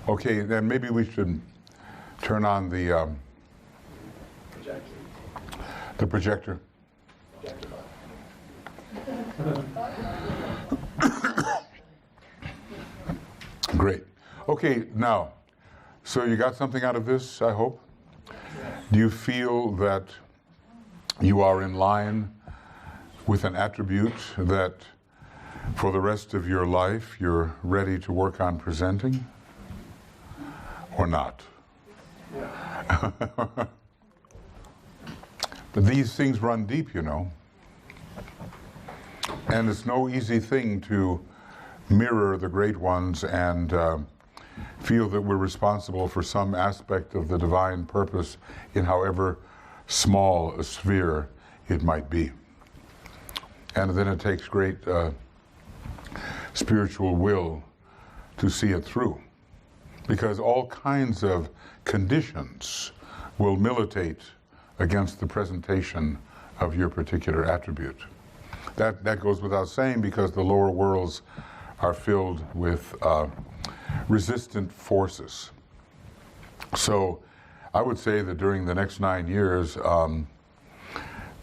Okay, then maybe we should turn on the projector. Great. Okay, now, so you got something out of this, I hope? Do you feel that you are in line with an attribute that for the rest of your life you're ready to work on presenting? Or not? Yeah. But these things run deep, you know. And it's no easy thing to mirror the great ones and feel that we're responsible for some aspect of the divine purpose in however small a sphere it might be. And then it takes great spiritual will to see it through. Because all kinds of conditions will militate against the presentation of your particular attribute. That goes without saying, because the lower worlds are filled with resistant forces. So I would say that during the next 9 years, the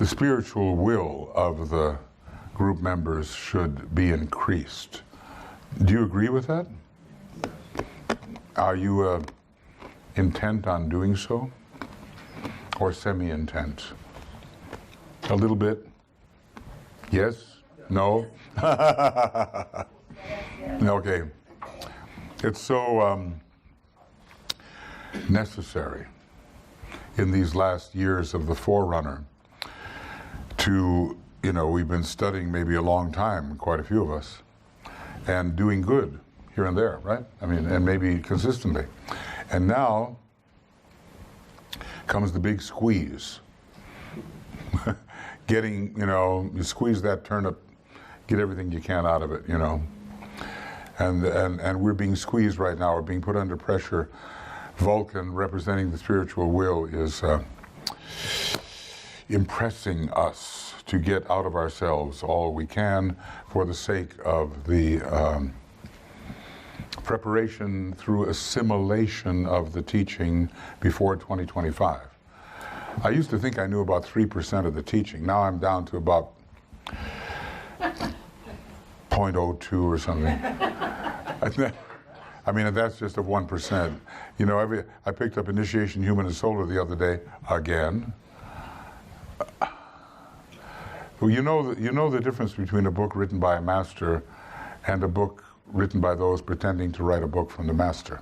spiritual will of the group members should be increased. Do you agree with that? Are you intent on doing so? Or semi-intent? A little bit? Yes? No? Okay. It's so necessary in these last years of the Forerunner to, you know, we've been studying maybe a long time, quite a few of us, and doing good here and there, right? I mean, and maybe consistently. And now comes the big squeeze. Getting, you know, you squeeze that turnip, get everything you can out of it, you know. And we're being squeezed right now, we're being put under pressure. Vulcan, representing the spiritual will, is impressing us to get out of ourselves all we can for the sake of the preparation through assimilation of the teaching before 2025. I used to think I knew about 3% of the teaching. Now I'm down to about 0.02 or something. I mean, that's just of 1%. You know, I picked up Initiation Human and Solar the other day, again. Well, you know the difference between a book written by a master and a book written by those pretending to write a book from the master.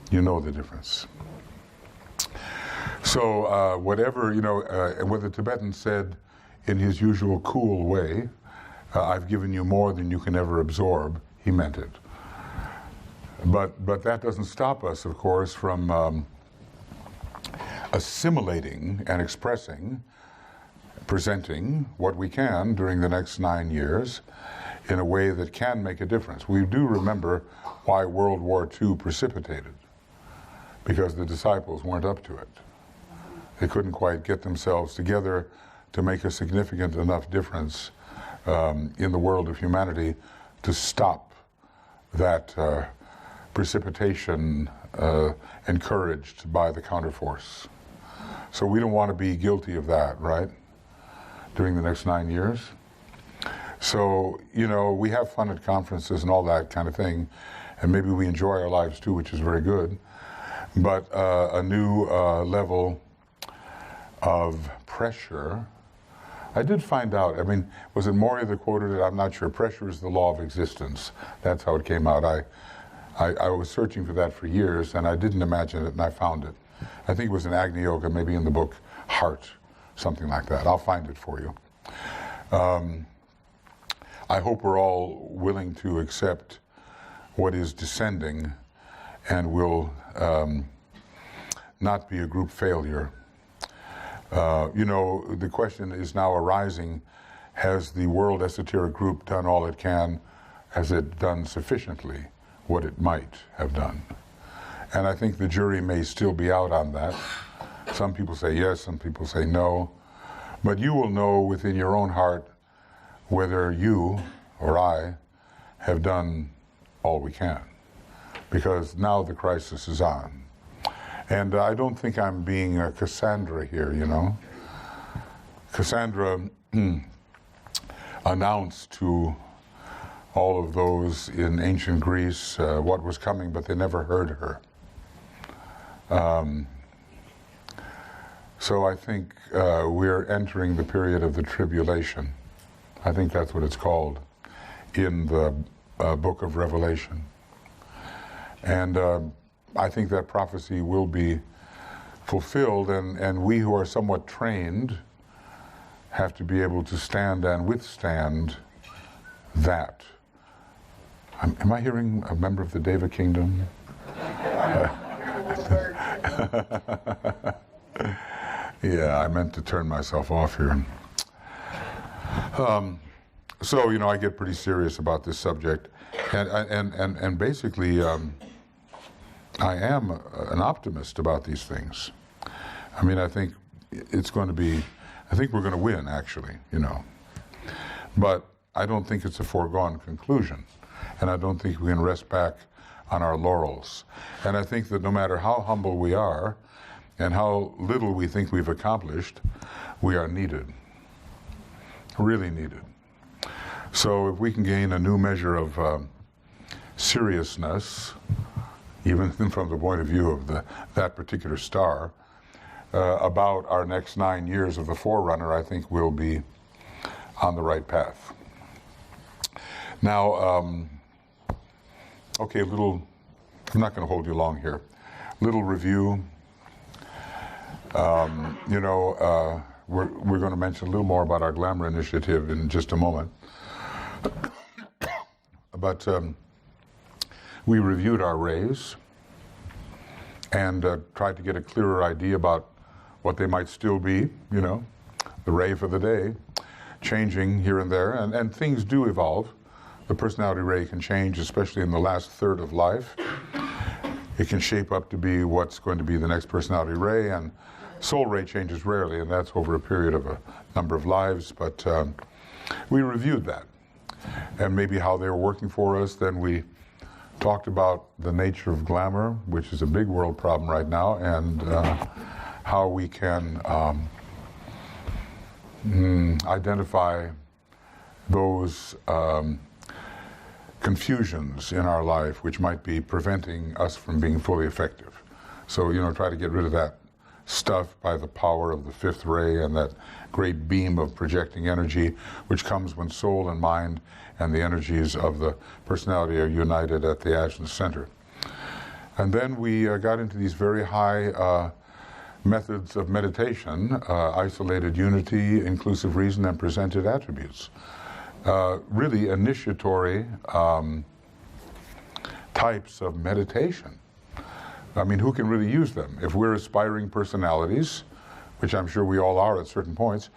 You know the difference. So whatever, you know, what the Tibetan said in his usual cool way, I've given you more than you can ever absorb, he meant it. But that doesn't stop us, of course, from assimilating and expressing, presenting what we can during the next 9 years in a way that can make a difference. We do remember why World War II precipitated, because the disciples weren't up to it. They couldn't quite get themselves together to make a significant enough difference in the world of humanity to stop that precipitation encouraged by the counterforce. So we don't want to be guilty of that, right? During the next 9 years. So, you know, we have fun at conferences and all that kind of thing, and maybe we enjoy our lives too, which is very good. But a new level of pressure, I did find out, I mean, was it Moria that quoted it? I'm not sure. Pressure is the law of existence. That's how it came out. I was searching for that for years, and I didn't imagine it, and I found it. I think it was in Agni Yoga, maybe in the book Heart, something like that. I'll find it for you. I hope we're all willing to accept what is descending and will not be a group failure. You know, the question is now arising, has the World Esoteric Group done all it can? Has it done sufficiently what it might have done? And I think the jury may still be out on that. Some people say yes, some people say no. But you will know within your own heart whether you or I have done all we can. because now the crisis is on. And I don't think I'm being a Cassandra here, you know. Cassandra announced to all of those in ancient Greece what was coming, but they never heard her. So I think we're entering the period of the tribulation. I think that's what it's called in the book of Revelation. And I think that prophecy will be fulfilled, and we who are somewhat trained have to be able to stand and withstand that. Am I hearing a member of the Deva Kingdom? Yeah, I meant to turn myself off here. So, you know, I get pretty serious about this subject, and basically, I am an optimist about these things. I mean, I think it's going to be, I think we're going to win, actually, you know. But I don't think it's a foregone conclusion, and I don't think we can rest back on our laurels. And I think that no matter how humble we are, and how little we think we've accomplished, we are needed, really needed. So if we can gain a new measure of seriousness, even from the point of view of that particular star, about our next 9 years of the Forerunner, I think we'll be on the right path. Now, okay, I'm not going to hold you long here. Little review. You know, we're going to mention a little more about our Glamour Initiative in just a moment. But we reviewed our rays and tried to get a clearer idea about what they might still be, you know, the ray for the day, changing here and there, and things do evolve. The personality ray can change, especially in the last third of life. It can shape up to be what's going to be the next personality ray, and soul ray changes rarely, and that's over a period of a number of lives, but we reviewed that, and maybe how they were working for us. Then we talked about the nature of glamour, which is a big world problem right now, and how we can identify those confusions in our life which might be preventing us from being fully effective. So, you know, try to get rid of that stuff by the power of the fifth ray and that great beam of projecting energy which comes when soul and mind and the energies of the personality are united at the Ajna center. And then we got into these very high methods of meditation, isolated unity, inclusive reason, and presented attributes. Really initiatory types of meditation. I mean, who can really use them? If we're aspiring personalities, which I'm sure we all are at certain points,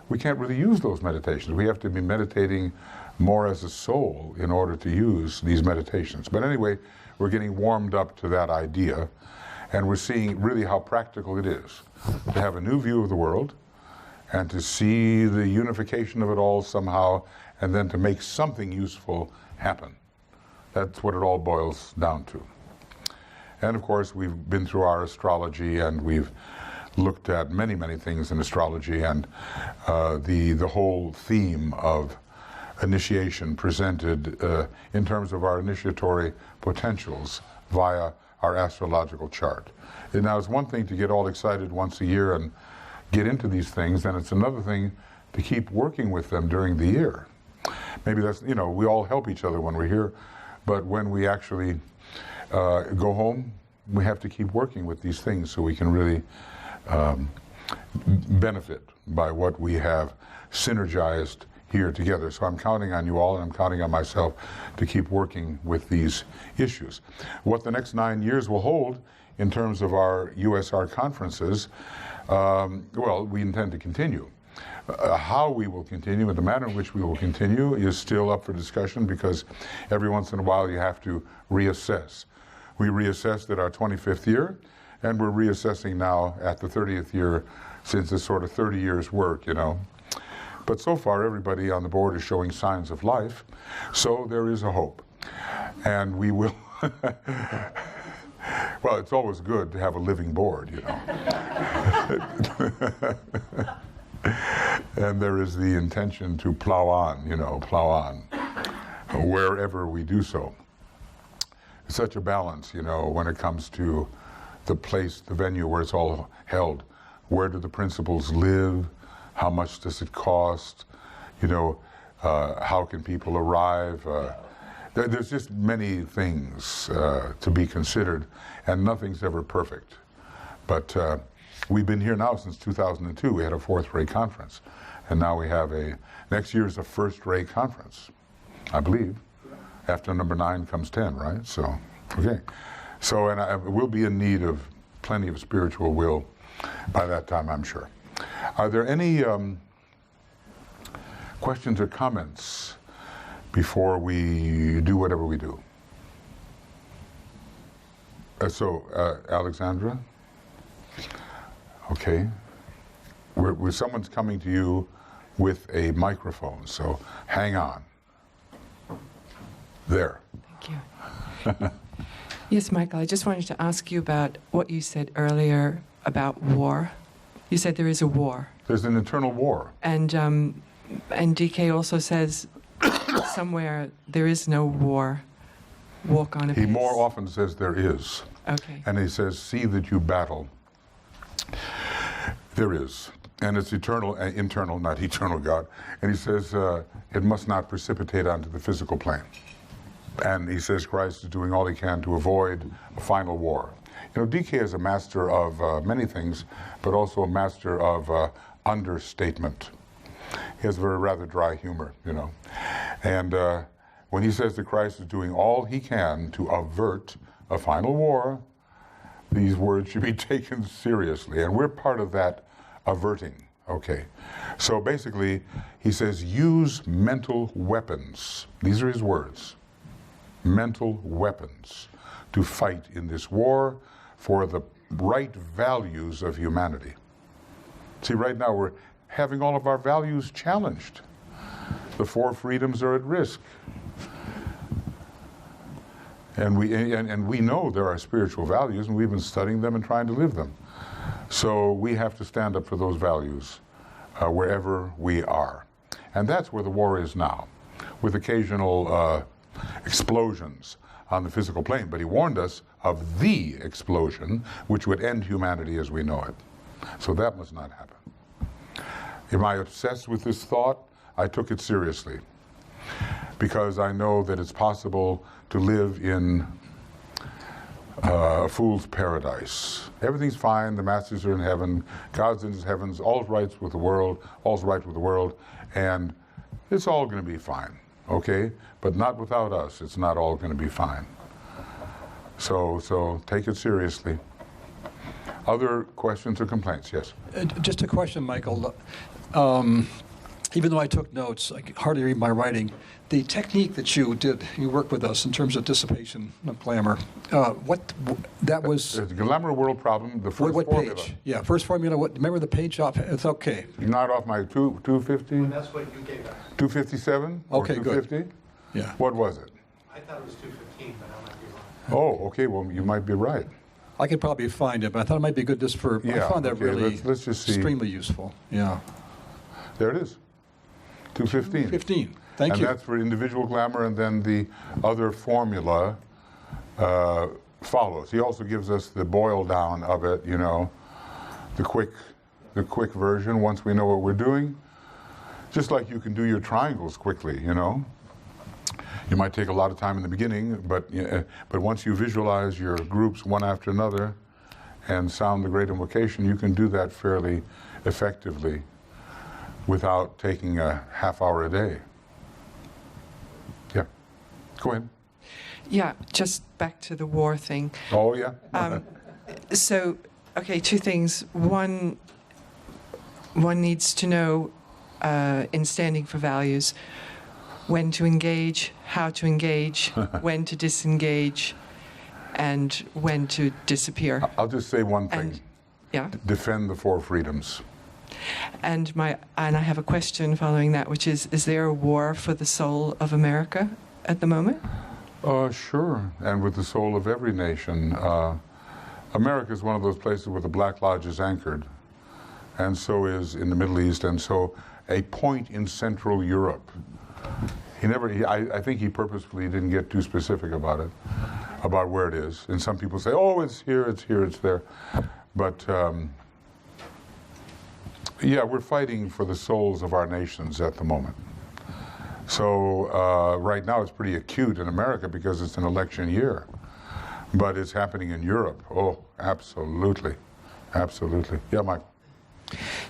we can't really use those meditations. We have to be meditating more as a soul in order to use these meditations. But anyway, we're getting warmed up to that idea, and we're seeing really how practical it is to have a new view of the world and to see the unification of it all somehow, and then to make something useful happen. That's what it all boils down to. And of course, we've been through our astrology, and we've looked at many, many things in astrology, and the whole theme of initiation presented in terms of our initiatory potentials via our astrological chart. And now, it's one thing to get all excited once a year and get into these things, and it's another thing to keep working with them during the year. Maybe that's, you know, we all help each other when we're here, but when we actually go home, we have to keep working with these things so we can really benefit by what we have synergized here together. So I'm counting on you all, and I'm counting on myself to keep working with these issues. What the next 9 years will hold in terms of our USR conferences, well, we intend to continue. How we will continue and the manner in which we will continue is still up for discussion, because every once in a while you have to reassess. We reassessed at our 25th year, and we're reassessing now at the 30th year, since it's sort of 30 years work, you know. But so far everybody on the board is showing signs of life, so there is a hope. And we will Well, it's always good to have a living board, you know. And there is the intention to plow on, you know, plow on, wherever we do so. It's such a balance, you know, when it comes to the place, the venue where it's all held. Where do the principles live? How much does it cost? You know, how can people arrive? There's just many things to be considered, and nothing's ever perfect. But we've been here now since 2002. We had a fourth-rate conference, and now we have next year is a first-rate conference, I believe. After number 9 comes 10, right? So, okay. So, and we'll be in need of plenty of spiritual will by that time, I'm sure. Are there any questions or comments before we do whatever we do? Alexandra? Okay. Someone's coming to you with a microphone, so hang on. There. Thank you. Yes, Michael, I just wanted to ask you about what you said earlier about war. You said there is a war. There's an internal war. And DK also says somewhere there is no war. Walk on a pace. He more often says there is. Okay. And he says, see that you battle. There is. And it's eternal, internal, not eternal God. And he says it must not precipitate onto the physical plane. And he says Christ is doing all he can to avoid a final war. You know, DK is a master of many things, but also a master of understatement. He has a rather dry humor, you know. And when he says that Christ is doing all he can to avert a final war, these words should be taken seriously. And we're part of that averting, okay? So basically, he says, use mental weapons. These are his words. Mental weapons to fight in this war for the right values of humanity. See, right now we're having all of our values challenged. The 4 freedoms are at risk. And we know there are spiritual values, and we've been studying them and trying to live them. So we have to stand up for those values wherever we are. And that's where the war is now, with occasional explosions on the physical plane. But he warned us of the explosion, which would end humanity as we know it. So that must not happen. Am I obsessed with this thought? I took it seriously, because I know that it's possible to live in a fool's paradise. Everything's fine, the masters are in heaven, God's in his heavens, all's right with the world, and it's all going to be fine, okay? But not without us, it's not all going to be fine. So take it seriously. Other questions or complaints? Yes? Just a question, Michael. Even though I took notes, I could hardly read my writing. The technique that you worked with us in terms of dissipation of glamour, that was... The glamour world problem, the first what formula. Page? Yeah, first formula. Remember the page off? It's okay. Not off my 250? And that's what you gave us. 257? Okay, or 250? good. Yeah. What was it? I thought it was 215, but I might be wrong. Oh, okay, well, you might be right. I could probably find it, but I thought it might be good just for... Yeah, I found that okay, really let's just see. extremely useful. Yeah. There it is. 215. 15. Thank you. And that's for individual glamour, and then the other formula follows. He also gives us the boil down of it, you know, the quick version once we know what we're doing. Just like you can do your triangles quickly, you know. You might take a lot of time in the beginning, but once you visualize your groups one after another and sound the great invocation, you can do that fairly effectively without taking a half hour a day. Yeah. Go ahead. Yeah, just back to the war thing. Oh, yeah. So, okay, 2 things. One needs to know, in standing for values, when to engage, how to engage, when to disengage, and when to disappear. I'll just say one thing. And, yeah. Defend the 4 freedoms. And I have a question following that, which is there a war for the soul of America at the moment? Sure, and with the soul of every nation. America is one of those places where the Black Lodge is anchored, and so is in the Middle East, and so a point in Central Europe. I think he purposefully didn't get too specific about it, about where it is. And some people say, oh, it's here, it's here, it's there. But yeah, we're fighting for the souls of our nations at the moment. So right now it's pretty acute in America because it's an election year. But it's happening in Europe. Oh, absolutely. Absolutely. Yeah, Mike.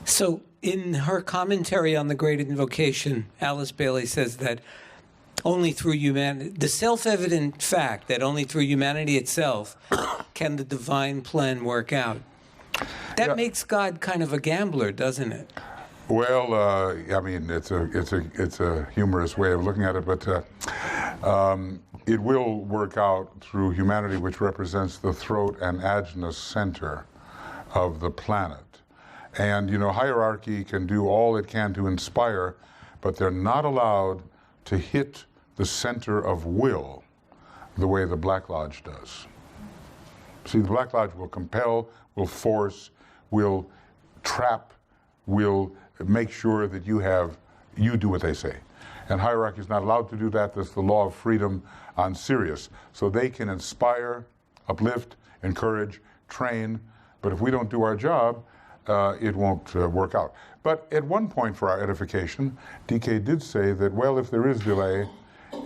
So in her commentary on the Great Invocation, Alice Bailey says that only through humanity, the self-evident fact that only through humanity itself can the divine plan work out. That makes God kind of a gambler, doesn't it? Well, I mean, it's a humorous way of looking at it, but it will work out through humanity, which represents the throat and agenus center of the planet. And, you know, hierarchy can do all it can to inspire, but they're not allowed to hit the center of will the way the Black Lodge does. See, the Black Lodge will compel, will force, will trap, will make sure that you do what they say. And hierarchy is not allowed to do that. That's the law of freedom on Sirius. So they can inspire, uplift, encourage, train, but if we don't do our job, it won't work out. But at one point, for our edification, DK did say that, well, if there is delay,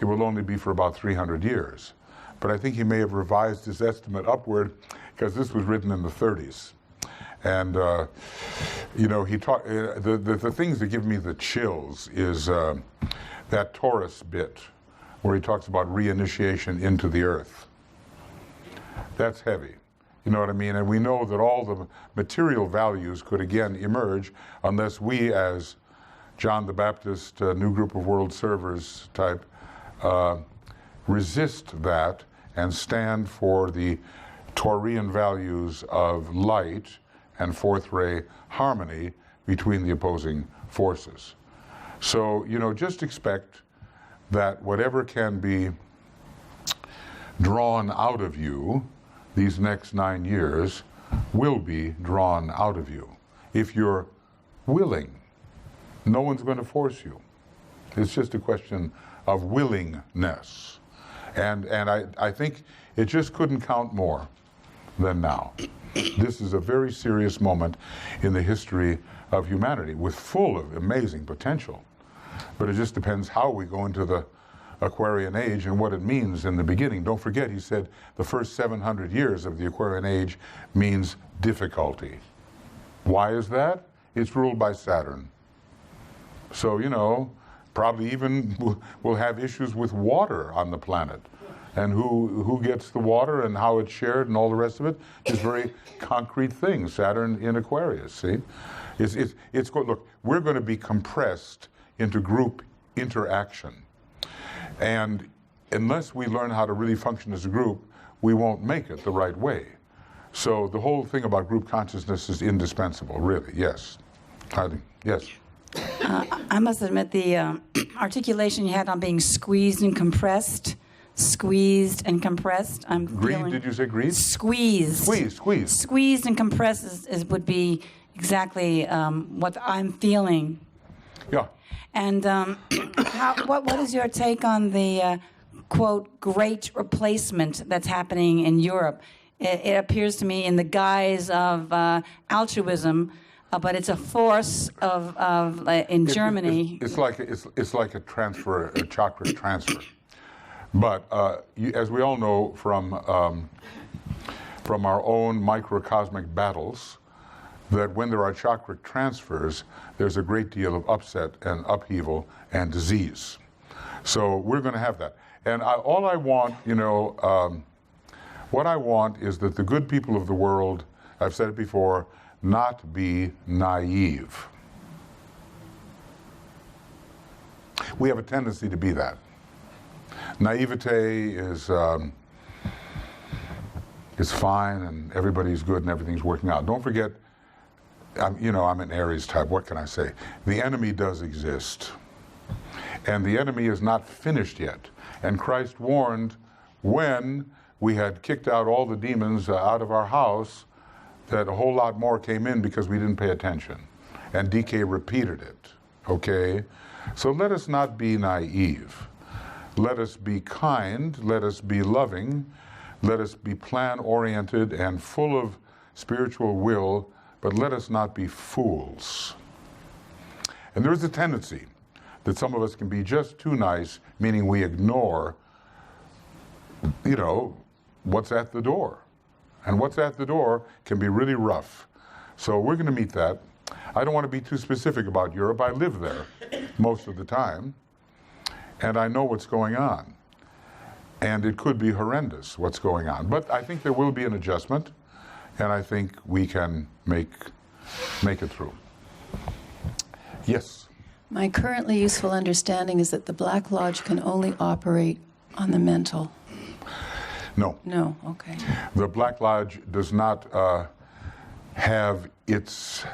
it will only be for about 300 years. But I think he may have revised his estimate upward because this was written in the 30s. And, you know, the things that give me the chills is that Taurus bit where he talks about reinitiation into the earth. That's heavy. You know what I mean? And we know that all the material values could again emerge unless we, as John the Baptist, New Group of World Servers type, resist that and stand for the Taurian values of light and fourth ray harmony between the opposing forces. So, you know, just expect that whatever can be drawn out of you these next 9 years will be drawn out of you. If you're willing, no one's going to force you. It's just a question of willingness. And I think it just couldn't count more than now. This is a very serious moment in the history of humanity with full of amazing potential. But it just depends how we go into the Aquarian age and what it means in the beginning. Don't forget, he said the first 700 years of the Aquarian age means difficulty. Why is that? It's ruled by Saturn. So, you know, probably even we'll have issues with water on the planet. And who gets the water and how it's shared and all the rest of it is very concrete things. Saturn in Aquarius, see? Look, we're going to be compressed into group interaction. And unless we learn how to really function as a group, we won't make it the right way. So the whole thing about group consciousness is indispensable, really, yes. Heidi, yes. I must admit the articulation you had on being squeezed and compressed, squeezed and compressed. Greed, did you say greed? Squeezed. Squeezed. Squeezed and compressed would be exactly what I'm feeling. Yeah. And what is your take on the, quote, great replacement that's happening in Europe? It appears to me in the guise of altruism, but it's a force in Germany. It's like a transfer, a chakra transfer. But as we all know from our own microcosmic battles, that when there are chakra transfers, there's a great deal of upset and upheaval and disease. So we're going to have that. And all I want, you know, what I want is that the good people of the world, I've said it before, not be naive. We have a tendency to be that. Naivete is fine and everybody's good and everything's working out. Don't forget, I'm an Aries type. What can I say? The enemy does exist. And the enemy is not finished yet. And Christ warned when we had kicked out all the demons out of our house, that a whole lot more came in because we didn't pay attention. And DK repeated it, okay? So let us not be naive. Let us be kind, let us be loving, let us be plan-oriented and full of spiritual will, but let us not be fools. And there is a tendency that some of us can be just too nice, meaning we ignore, you know, what's at the door. And what's at the door can be really rough. So we're going to meet that. I don't want to be too specific about Europe. I live there most of the time, and I know what's going on. And it could be horrendous what's going on. But I think there will be an adjustment, and I think we can make it through. Yes? My currently useful understanding is that the Black Lodge can only operate on the mental. No. No, okay. The Black Lodge does not have its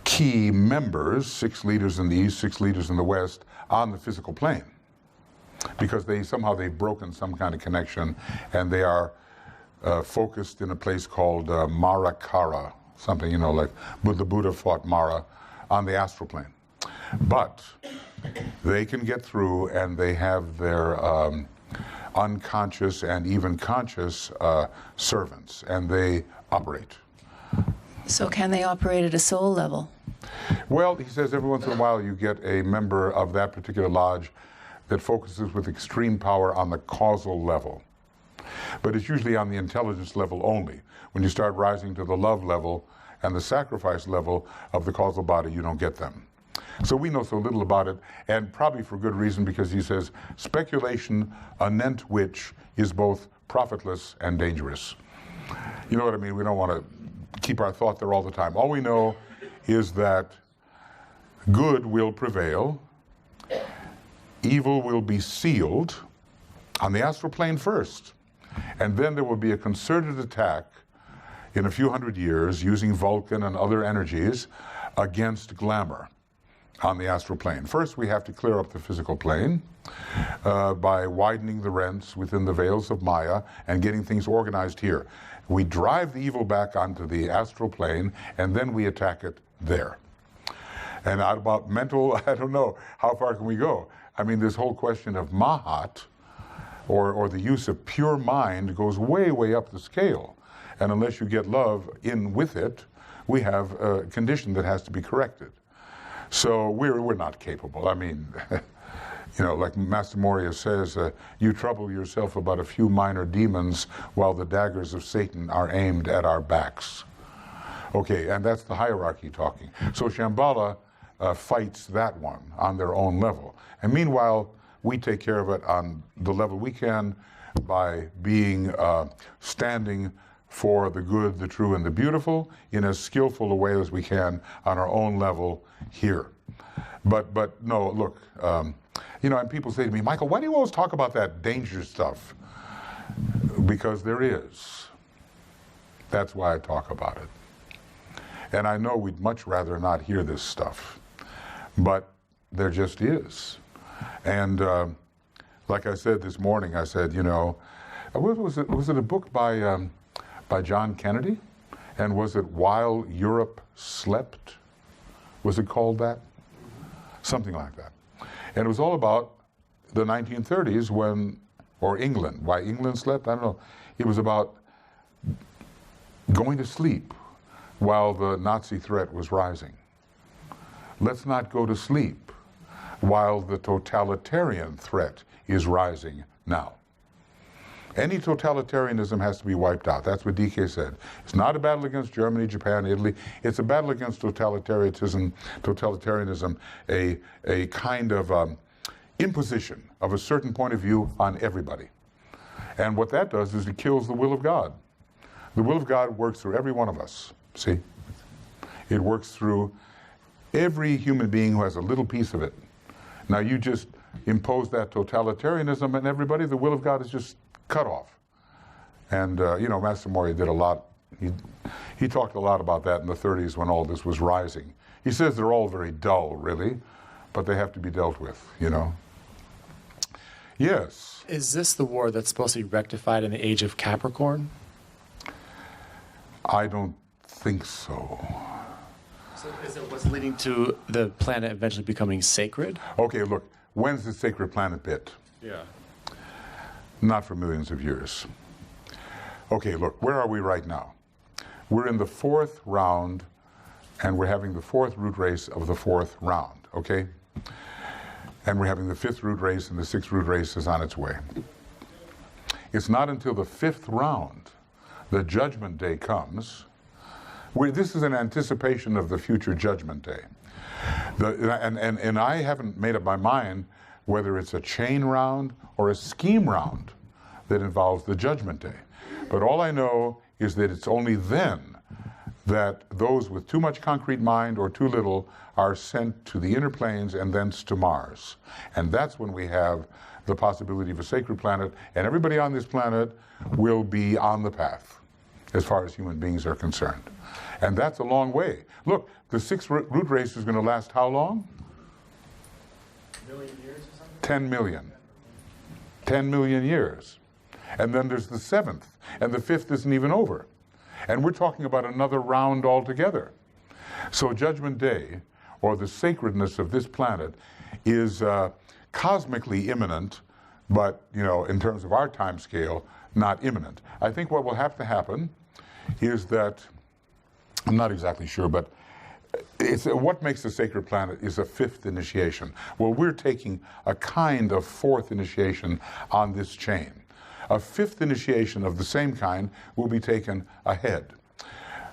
key members, 6 leaders in the East, 6 leaders in the West, on the physical plane. Because they've broken some kind of connection, and they are focused in a place called Marakara, something, you know, like the Buddha fought Mara on the astral plane. But they can get through, and they have their unconscious and even conscious servants, and they operate. So can they operate at a soul level? Well, he says every once in a while you get a member of that particular lodge that focuses with extreme power on the causal level. But it's usually on the intelligence level only. When you start rising to the love level and the sacrifice level of the causal body, you don't get them. So we know so little about it, and probably for good reason, because he says speculation anent which is both profitless and dangerous. You know what I mean? We don't want to keep our thought there all the time. All we know is that good will prevail, evil will be sealed on the astral plane first, and then there will be a concerted attack in a few hundred years using Vulcan and other energies against glamour on the astral plane. First, we have to clear up the physical plane by widening the rents within the veils of Maya and getting things organized here. We drive the evil back onto the astral plane, and then we attack it there. And out about mental, I don't know, how far can we go? I mean, this whole question of Mahat, or the use of pure mind, goes way, way up the scale. And unless you get love in with it, we have a condition that has to be corrected. So we're not capable. I mean, you know, like Master Moria says, you trouble yourself about a few minor demons while the daggers of Satan are aimed at our backs. Okay, and that's the hierarchy talking. So Shambhala fights that one on their own level. And meanwhile, we take care of it on the level we can by being standing for the good, the true, and the beautiful in as skillful a way as we can on our own level here. But no, look, you know, and people say to me, Michael, why do you always talk about that danger stuff? Because there is. That's why I talk about it. And I know we'd much rather not hear this stuff, but there just is. And like I said this morning, I said, you know, was it a book by John Kennedy? And was it While Europe Slept? Was it called that? Something like that. And it was all about the 1930s when, or England, why England slept, I don't know. It was about going to sleep while the Nazi threat was rising. Let's not go to sleep while the totalitarian threat is rising now. Any totalitarianism has to be wiped out. That's what DK said. It's not a battle against Germany, Japan, Italy. It's a battle against totalitarianism, a kind of imposition of a certain point of view on everybody. And what that does is it kills the will of God. The will of God works through every one of us, see? It works through every human being who has a little piece of it. Now you just impose that totalitarianism on everybody, the will of God is just cut off. And, you know, Master Moria did a lot. He talked a lot about that in the 30s when all this was rising. He says they're all very dull, really, but they have to be dealt with, you know. Yes. Is this the war that's supposed to be rectified in the age of Capricorn? I don't think so. So is it what's leading to the planet eventually becoming sacred? Okay, look, when's the sacred planet bit? Yeah. Not for millions of years. Okay, look, where are we right now? We're in the 4th round, and we're having the 4th root race of the 4th round, okay? And we're having the 5th root race, and the 6th root race is on its way. It's not until the 5th round that Judgment Day comes. This is an anticipation of the future Judgment Day. And I haven't made up my mind whether it's a chain round or a scheme round that involves the Judgment Day. But all I know is that it's only then that those with too much concrete mind or too little are sent to the inner planes and thence to Mars. And that's when we have the possibility of a sacred planet, and everybody on this planet will be on the path as far as human beings are concerned. And that's a long way. Look, the 6th root race is going to last how long? 10 million. 10 million years. And then there's the 7th, and the 5th isn't even over. And we're talking about another round altogether. So Judgment Day, or the sacredness of this planet, is cosmically imminent, but, you know, in terms of our time scale, not imminent. I think what will have to happen is that, I'm not exactly sure, but what makes a sacred planet is a 5th initiation. Well, we're taking a kind of 4th initiation on this chain. A 5th initiation of the same kind will be taken ahead.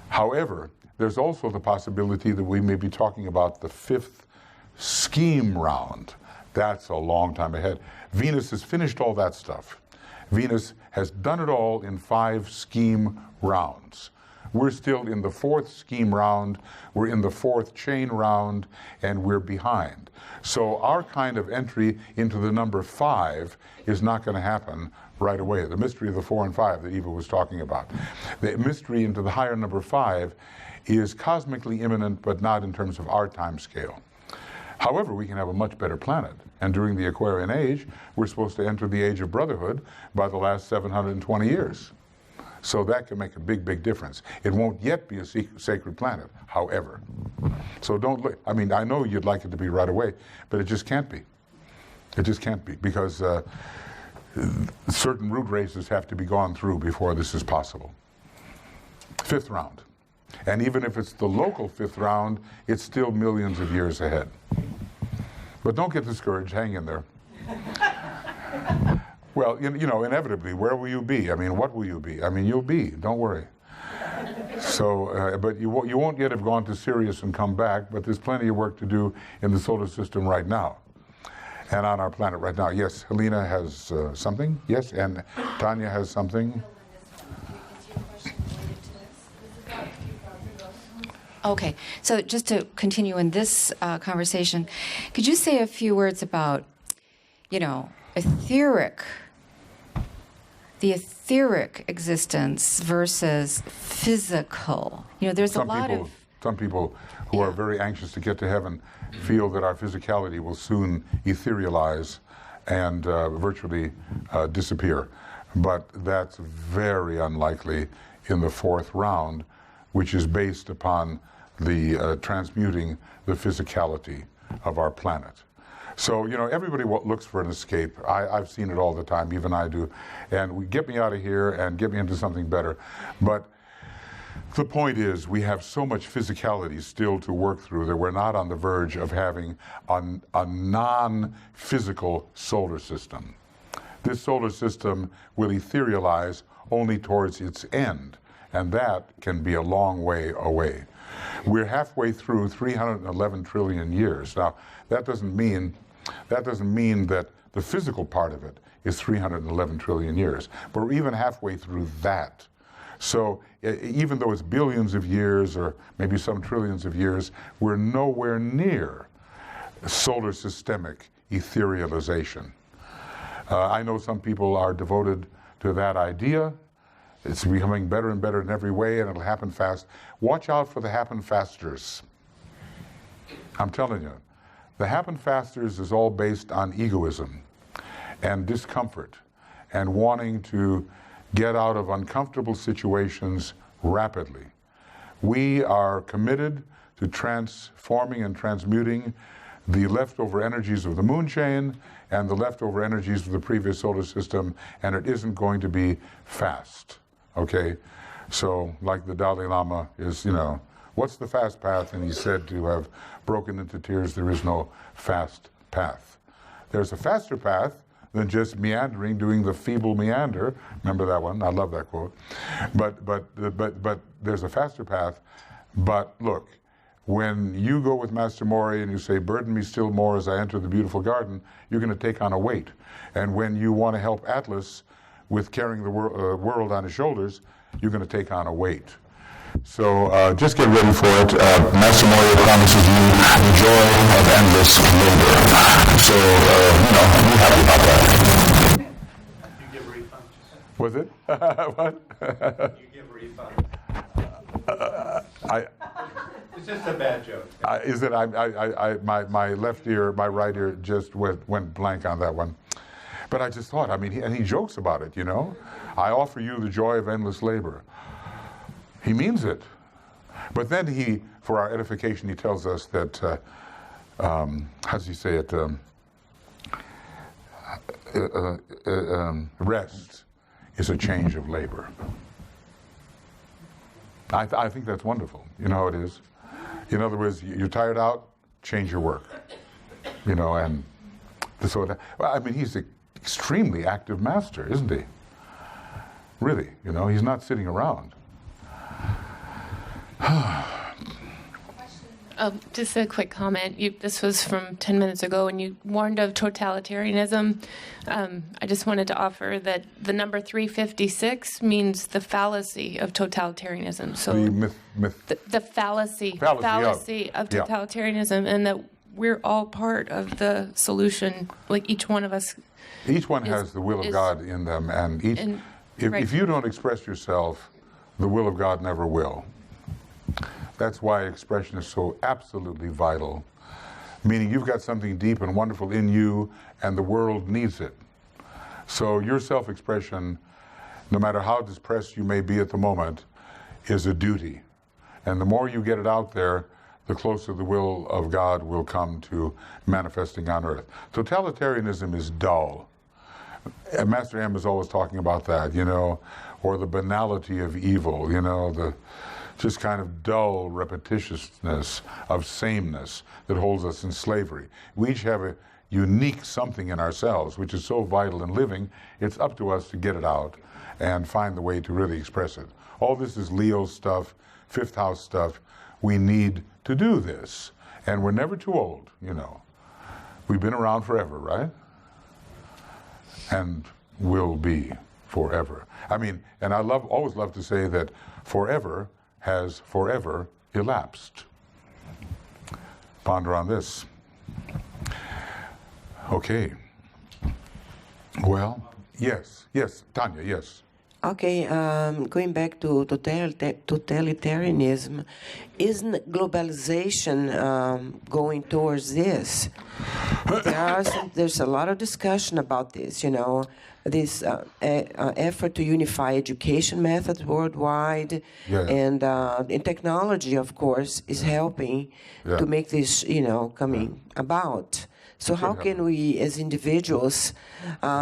However, there's also the possibility that we may be talking about the 5th scheme round. That's a long time ahead. Venus has finished all that stuff. Venus has done it all in 5 scheme rounds. We're still in the 4th scheme round, we're in the 4th chain round, and we're behind. So our kind of entry into the number 5 is not going to happen right away. The mystery of the 4 and 5 that Eva was talking about. The mystery into the higher number 5 is cosmically imminent, but not in terms of our time scale. However, we can have a much better planet. And during the Aquarian Age, we're supposed to enter the Age of Brotherhood by the last 720 years. So that can make a big, big difference. It won't yet be a sacred planet, however. So don't look, I mean, I know you'd like it to be right away, but it just can't be. It just can't be, because certain root races have to be gone through before this is possible. 5th round. And even if it's the local 5th round, it's still millions of years ahead. But don't get discouraged, hang in there. Well, you know, inevitably, where will you be? I mean, what will you be? I mean, you'll be, don't worry. So, but you won't yet have gone to Sirius and come back, but there's plenty of work to do in the solar system right now and on our planet right now. Yes, Helena has something, yes, and Tanya has something. Okay, so just to continue in this conversation, could you say a few words about, you know, the etheric existence versus physical? You know, there's a lot of... Some people who are very anxious to get to heaven feel that our physicality will soon etherealize and virtually disappear. But that's very unlikely in the 4th round, which is based upon the transmuting the physicality of our planet. So, you know, everybody looks for an escape. I've seen it all the time, even I do. And get me out of here and get me into something better. But the point is, we have so much physicality still to work through that we're not on the verge of having a non-physical solar system. This solar system will etherealize only towards its end, and that can be a long way away. We're halfway through 311 trillion years. Now, that doesn't mean that the physical part of it is 311 trillion years, but we're even halfway through that. So even though it's billions of years or maybe some trillions of years, we're nowhere near solar systemic etherealization. I know some people are devoted to that idea. It's becoming better and better in every way, and it'll happen fast. Watch out for the happen fasters. I'm telling you, the happen fasters is all based on egoism. and discomfort and wanting to get out of uncomfortable situations rapidly. We are committed to transforming and transmuting the leftover energies of the moon chain and the leftover energies of the previous solar system, and it isn't going to be fast, okay? So, like the Dalai Lama is, what's the fast path? And he said to have broken into tears, there is no fast path. There's a faster path than just meandering, doing the feeble meander. Remember that one? I love that quote. But there's a faster path. But look, when you go with Master Mori and you say, burden me still more as I enter the beautiful garden, you're going to take on a weight. And when you want to help Atlas with carrying the world on his shoulders, you're going to take on a weight. So just get ready for it. Master Mori promises you the joy of endless labor. So, be happy about that. You give refunds. Was it? What? You give refunds. It's just a bad joke. Is it? My left ear, my right ear just went blank on that one. But I just thought, and he jokes about it, I offer you the joy of endless labor. He means it. But then for our edification, he tells us that, how does he say it? Rest is a change of labor. I think that's wonderful. You know how it is? In other words, you're tired out, change your work. And so, he's an extremely active master, isn't he? Really, he's not sitting around. Just a quick comment. This was from 10 minutes ago, and you warned of totalitarianism. I just wanted to offer that the number 356 means the fallacy of totalitarianism. So the fallacy of totalitarianism, and that we're all part of the solution. Like each one of us. Each one has the will of God in them, and if you don't express yourself, the will of God never will. That's why expression is so absolutely vital. Meaning you've got something deep and wonderful in you, and the world needs it. So your self-expression, no matter how depressed you may be at the moment, is a duty. And the more you get it out there, the closer the will of God will come to manifesting on earth. Totalitarianism is dull. And Master M is always talking about that, or the banality of evil, the just kind of dull repetitiousness of sameness that holds us in slavery. We each have a unique something in ourselves which is so vital in living, it's up to us to get it out and find the way to really express it. All this is Leo stuff, fifth house stuff. We need to do this. And we're never too old, We've been around forever, right? And will be forever. And I always love to say that forever has forever elapsed. Ponder on this. Okay. Well, yes, Tanya, yes. Okay, going back to totalitarianism, isn't globalization going towards this? There's a lot of discussion about this, this effort to unify education methods worldwide, and technology, of course, is helping to make this, coming about. So how can we, as individuals,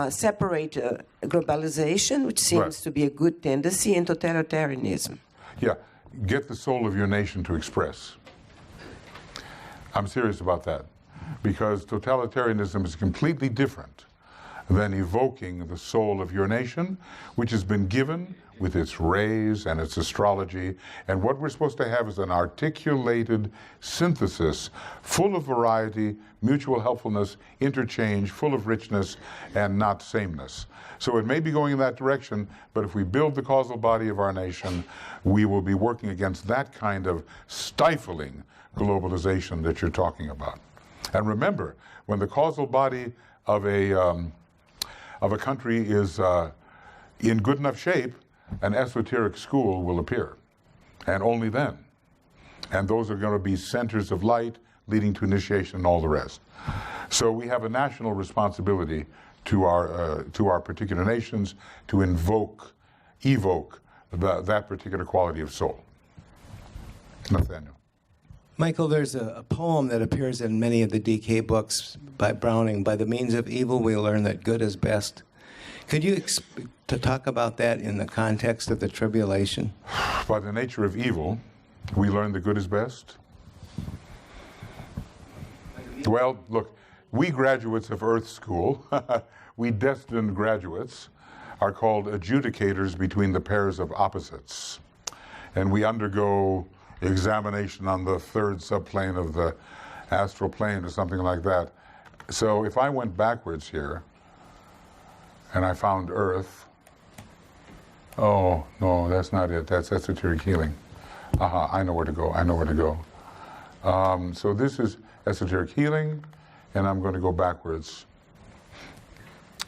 separate globalization, which seems to be a good tendency, and totalitarianism? Yeah, get the soul of your nation to express. I'm serious about that, because totalitarianism is completely different than evoking the soul of your nation, which has been given with its rays and its astrology. And what we're supposed to have is an articulated synthesis, full of variety, mutual helpfulness, interchange, full of richness, and not sameness. So it may be going in that direction, but if we build the causal body of our nation, we will be working against that kind of stifling globalization that you're talking about. And remember, when the causal body of a country is in good enough shape, an esoteric school will appear, and only then. And those are going to be centers of light leading to initiation and all the rest. So we have a national responsibility to our particular nations to evoke that particular quality of soul. Nathaniel. Michael, there's a poem that appears in many of the DK books by Browning. By the means of evil, we learn that good is best. Could you to talk about that in the context of the tribulation? By the nature of evil, we learn that good is best. Well, look, we graduates of Earth School, we destined graduates, are called adjudicators between the pairs of opposites. And we undergo examination on the third subplane of the astral plane or something like that. So if I went backwards here and I found Earth, oh, no, that's not it. That's esoteric healing. I know where to go. I know where to go. So this is esoteric healing, and I'm going to go backwards.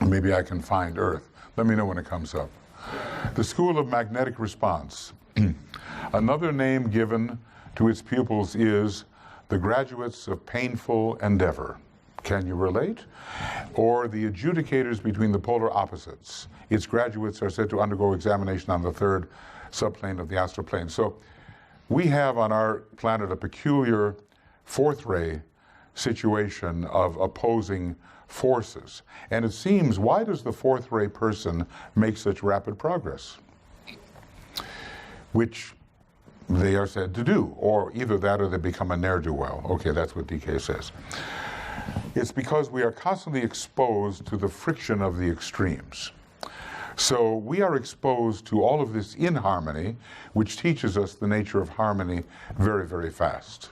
Maybe I can find Earth. Let me know when it comes up. The School of Magnetic Response. Another name given to its pupils is the graduates of painful endeavor. Can you relate? Or the adjudicators between the polar opposites. Its graduates are said to undergo examination on the third subplane of the astral plane. So we have on our planet a peculiar fourth ray situation of opposing forces. And it seems, why does the fourth ray person make such rapid progress? Which they are said to do, or either that or they become a ne'er-do-well. Okay, that's what DK says. It's because we are constantly exposed to the friction of the extremes. So we are exposed to all of this inharmony, which teaches us the nature of harmony very, very fast.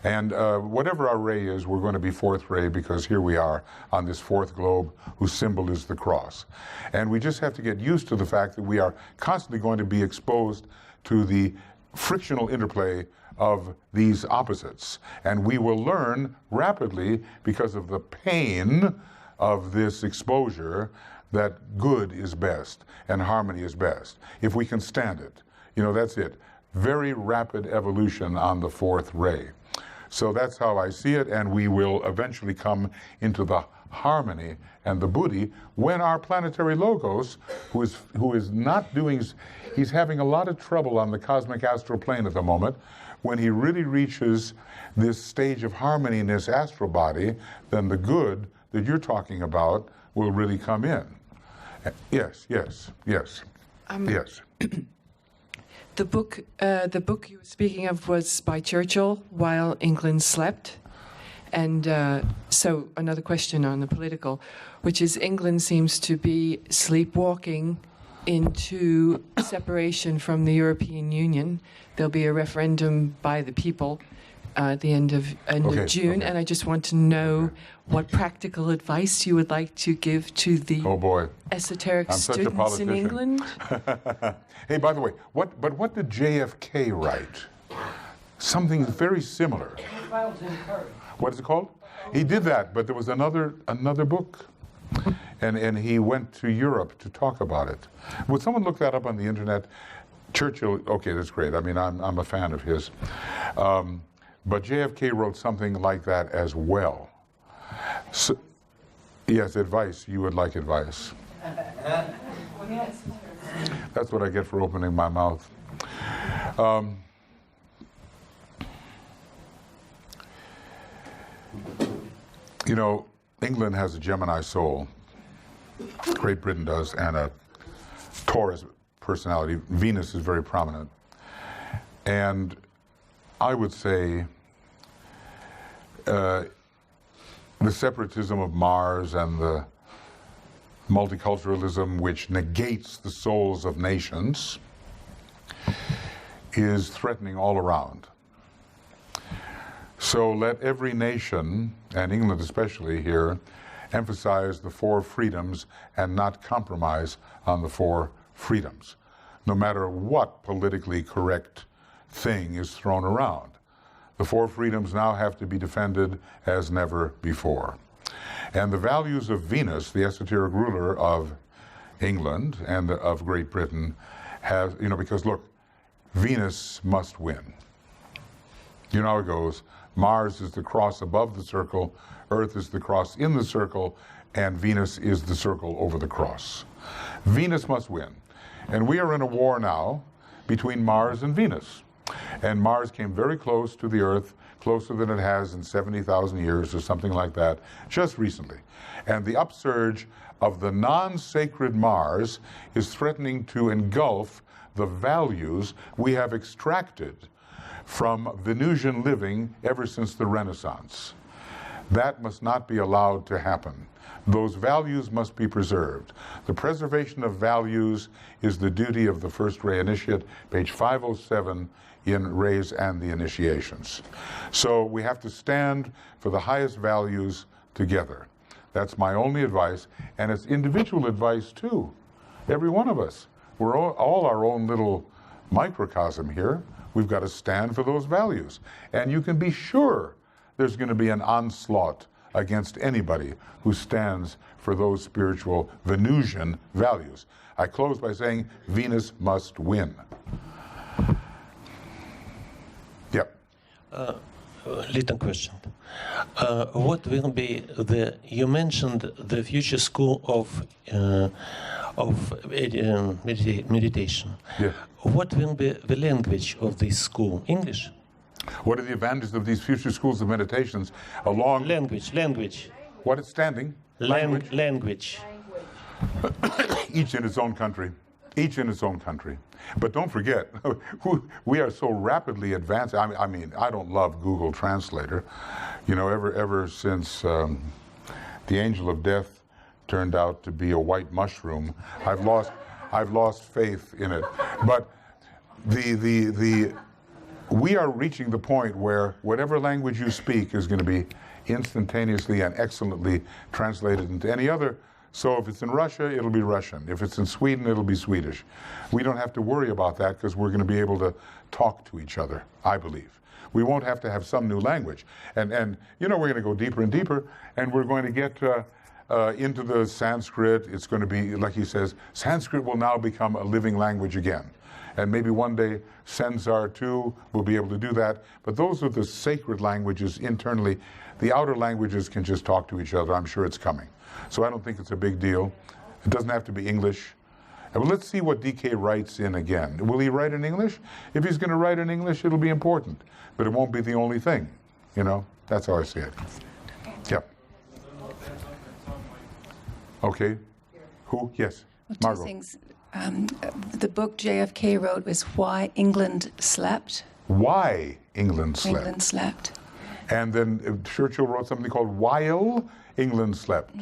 And whatever our ray is, we're going to be fourth ray, because here we are on this fourth globe whose symbol is the cross. And we just have to get used to the fact that we are constantly going to be exposed to the frictional interplay of these opposites. And we will learn rapidly, because of the pain of this exposure, that good is best and harmony is best, if we can stand it. You know, that's it. Very rapid evolution on the fourth ray. So that's how I see it, and we will eventually come into the harmony and the buddhi when our planetary logos, who is not doing, he's having a lot of trouble on the cosmic astral plane at the moment. When he really reaches this stage of harmony in his astral body, then the good that you're talking about will really come in. Yes, yes, yes, yes. The book you were speaking of was by Churchill, While England Slept. And so another question on the political, which is England seems to be sleepwalking into separation from the European Union. There'll be a referendum by the people at the end of June, and I just want to know what practical advice you would like to give to the esoteric students in England. Hey, by the way, what did JFK write? Something very similar. What is it called? He did that, but there was another book, and he went to Europe to talk about it. Would someone look that up on the internet? Churchill. Okay, that's great. I mean, I'm a fan of his. But JFK wrote something like that as well. So, yes, advice. You would like advice. That's what I get for opening my mouth. You know, England has a Gemini soul. Great Britain does, and a Taurus personality. Venus is very prominent. And I would say the separatism of Mars and the multiculturalism, which negates the souls of nations, is threatening all around. So let every nation, and England especially here, emphasize the four freedoms and not compromise on the four freedoms, no matter what politically correct thing is thrown around. The four freedoms now have to be defended as never before. And the values of Venus, the esoteric ruler of England and of Great Britain, have, you know, because look, Venus must win. You know how it goes. Mars is the cross above the circle, Earth is the cross in the circle, and Venus is the circle over the cross. Venus must win. And we are in a war now between Mars and Venus. And Mars came very close to the Earth, closer than it has in 70,000 years or something like that, just recently. And the upsurge of the non-sacred Mars is threatening to engulf the values we have extracted from Venusian living ever since the Renaissance. That must not be allowed to happen. Those values must be preserved. The preservation of values is the duty of the first ray initiate, page 507 in Rays and the Initiations. So we have to stand for the highest values together. That's my only advice, and it's individual advice too. Every one of us. We're all our own little microcosm here. We've got to stand for those values. And you can be sure there's going to be an onslaught against anybody who stands for those spiritual Venusian values. I close by saying Venus must win. Yep. Little question. What will be you mentioned the future school of meditation. Yeah. What will be the language of this school? English? What are the advantages of these future schools of meditations along... Language. What is standing? Language. Each in its own country. Each in its own country. But don't forget, we are so rapidly advancing. I mean, I don't love Google Translator. You know, ever since the angel of death turned out to be a white mushroom, I've lost faith in it. But we are reaching the point where whatever language you speak is going to be instantaneously and excellently translated into any other. So if it's in Russia, it'll be Russian. If it's in Sweden, it'll be Swedish. We don't have to worry about that because we're going to be able to talk to each other, I believe. We won't have to have some new language. And you know, we're going to go deeper and deeper, and we're going to get into the Sanskrit. It's going to be, like he says, Sanskrit will now become a living language again. And maybe one day Senzar too will be able to do that. But those are the sacred languages internally. The outer languages can just talk to each other. I'm sure it's coming. So I don't think it's a big deal. It doesn't have to be English. But let's see what DK writes in again. Will he write in English? If he's going to write in English, it'll be important. But it won't be the only thing. You know, that's how I see it. Yep. Okay. Who? Yes. Well, Margot. 2 things. The book JFK wrote was Why England Slept. Why England Slept. England Slept. And then Churchill wrote something called While England Slept.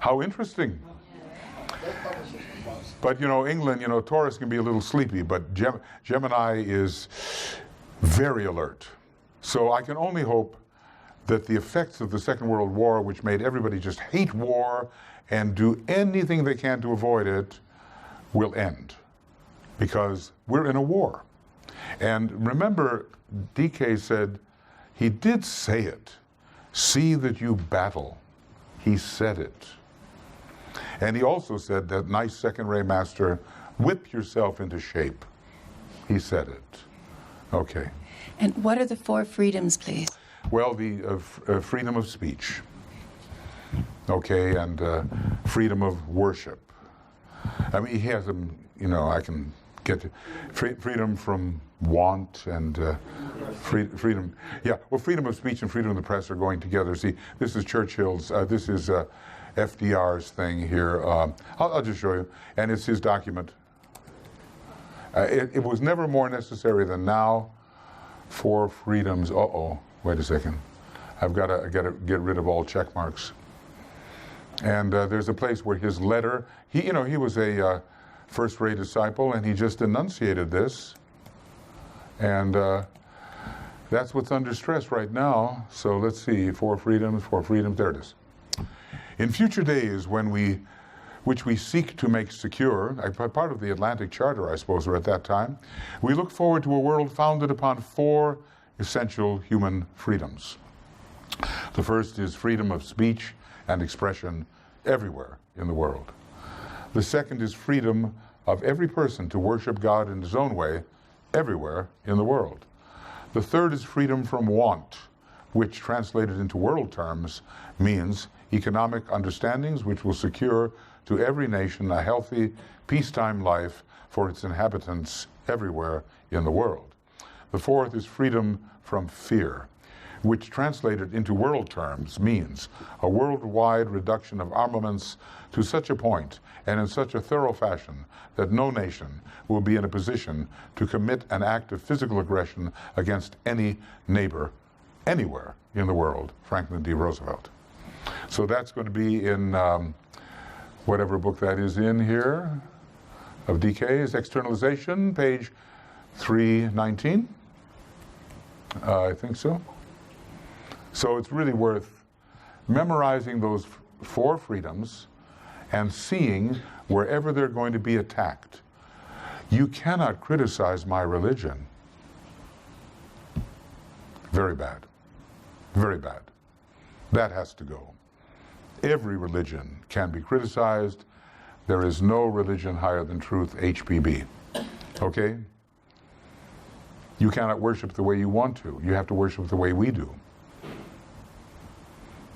How interesting. But you know, England, you know, Taurus can be a little sleepy, but Gemini is very alert. So I can only hope that the effects of the Second World War, which made everybody just hate war and do anything they can to avoid it, will end. Because we're in a war. And remember, DK said, he did say it. See that you battle. He said it. And he also said that nice second ray master, whip yourself into shape. He said it. Okay. And what are the 4 freedoms, please? Well, the freedom of speech. Okay, and freedom of worship. I mean, he has them, you know, I can get to freedom from want and freedom. Yeah, well, freedom of speech and freedom of the press are going together. See, this is Churchill's, this is FDR's thing here. I'll just show you. And it's his document. It was never more necessary than now for freedoms. Uh-oh, wait a second. I've got to get rid of all check marks. And there's a place where his letter, he was a first-rate disciple, and he just enunciated this. And that's what's under stress right now. So let's see, 4 freedoms, there it is. In future days, which we seek to make secure, part of the Atlantic Charter, I suppose, or at that time, we look forward to a world founded upon 4 essential human freedoms. The first is freedom of speech and expression everywhere in the world. The second is freedom of every person to worship God in his own way everywhere in the world. The third is freedom from want, which translated into world terms means economic understandings which will secure to every nation a healthy, peacetime life for its inhabitants everywhere in the world. The fourth is freedom from fear, which translated into world terms means a worldwide reduction of armaments to such a point and in such a thorough fashion that no nation will be in a position to commit an act of physical aggression against any neighbor anywhere in the world. Franklin D. Roosevelt. So that's going to be in whatever book that is in here of DK's Externalization, page 319. I think so. So it's really worth memorizing those four freedoms and seeing wherever they're going to be attacked. You cannot criticize my religion. Very bad. Very bad. That has to go. Every religion can be criticized. There is no religion higher than truth, HPB. Okay? You cannot worship the way you want to. You have to worship the way we do.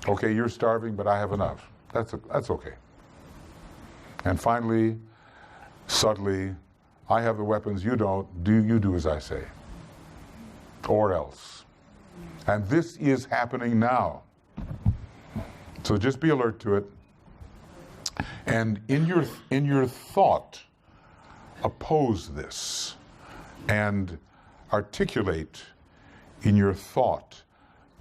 Okay, you're starving, but I have enough. That's okay. And finally, subtly, I have the weapons, you don't. You do as I say. Or else. And this is happening now. So just be alert to it. And in your thought, oppose this and articulate in your thought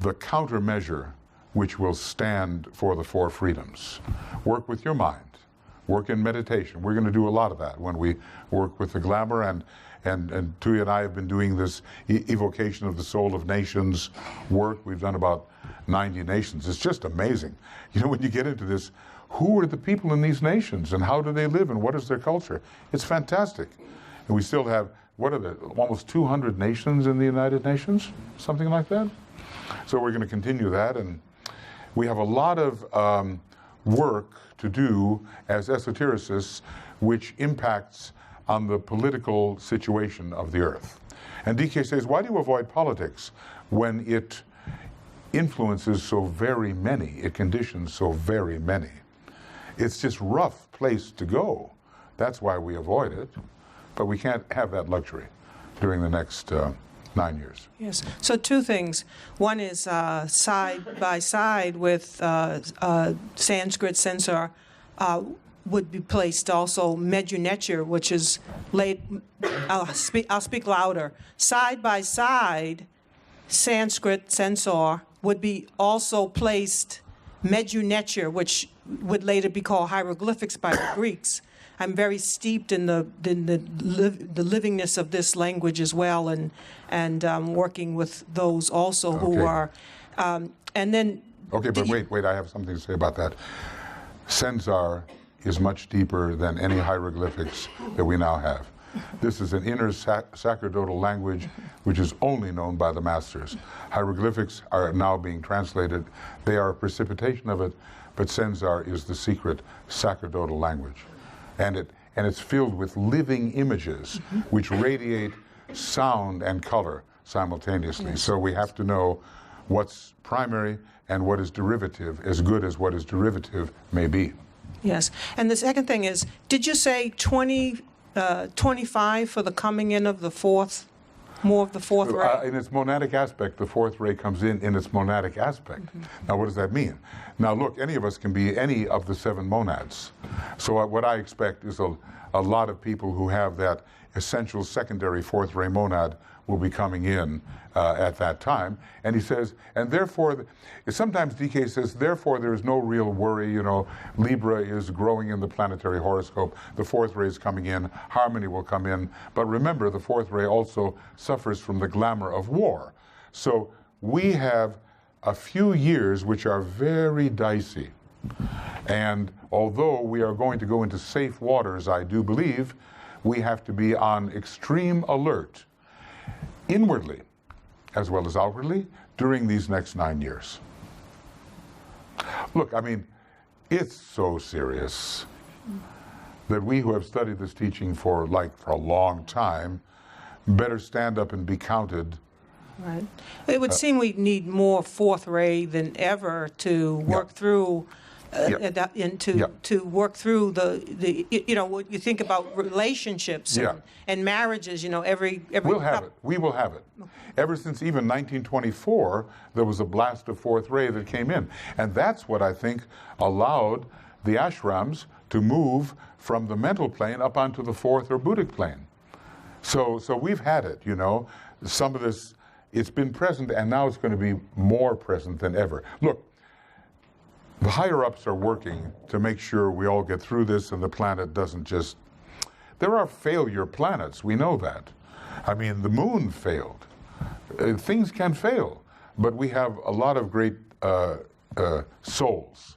the countermeasure which will stand for the four freedoms. Work with your mind. Work in meditation. We're going to do a lot of that when we work with the glamour, and Tuya and I have been doing this evocation of the soul of nations work. We've done about 90 nations. It's just amazing. You know, when you get into this, who are the people in these nations and how do they live and what is their culture? It's fantastic. And we still have, what are there, almost 200 nations in the United Nations? Something like that? So we're going to continue that, and we have a lot of work to do as esotericists which impacts on the political situation of the earth. And DK says, why do you avoid politics when it influences so very many, it conditions so very many? It's just rough place to go. That's why we avoid it. But we can't have that luxury during the next 9 years. Yes. So two things. One is side by side with Sanskrit censor would be placed also Mejunecher, which is laid. I'll speak louder. Side by side, Sanskrit censor would be also placed Mejunecher, which would later be called hieroglyphics by the Greeks. I'm very steeped in the livingness of this language as well, and working with those also who are, and then. Okay, but wait, I have something to say about that. Senzar is much deeper than any hieroglyphics that we now have. This is an inner sacerdotal language which is only known by the masters. Hieroglyphics are now being translated. They are a precipitation of it, but Senzar is the secret sacerdotal language. And it's filled with living images which radiate sound and color simultaneously. Yes. So we have to know what's primary and what is derivative, as good as what is derivative may be. Yes. And the second thing is, did you say 25 for the coming in of the fourth, more of the fourth ray? In its monadic aspect, the fourth ray comes in its monadic aspect. Now, what does that mean? Now, look, any of us can be any of the seven monads. So what I expect is a lot of people who have that essential secondary fourth ray monad will be coming in at that time. And he says, and therefore, sometimes DK says, therefore there is no real worry, you know, Libra is growing in the planetary horoscope, the fourth ray is coming in, harmony will come in. But remember, the fourth ray also suffers from the glamour of war. So we have a few years which are very dicey. And although we are going to go into safe waters, I do believe, we have to be on extreme alert, inwardly as well as outwardly, during these next 9 years. Look, I mean, it's so serious that we who have studied this teaching for a long time better stand up and be counted. Right. It would seem we need more fourth ray than ever to work through and to work through the what you think about relationships and marriages. Every we'll have it. We will have it. Ever since even 1924, there was a blast of fourth ray that came in, and that's what I think allowed the ashrams to move from the mental plane up onto the fourth or Buddhic plane. So we've had it. Some of this, it's been present, and now it's going to be more present than ever. Look. The higher-ups are working to make sure we all get through this and the planet doesn't just... There are failure planets, we know that. I mean, the moon failed. Things can fail, but we have a lot of great souls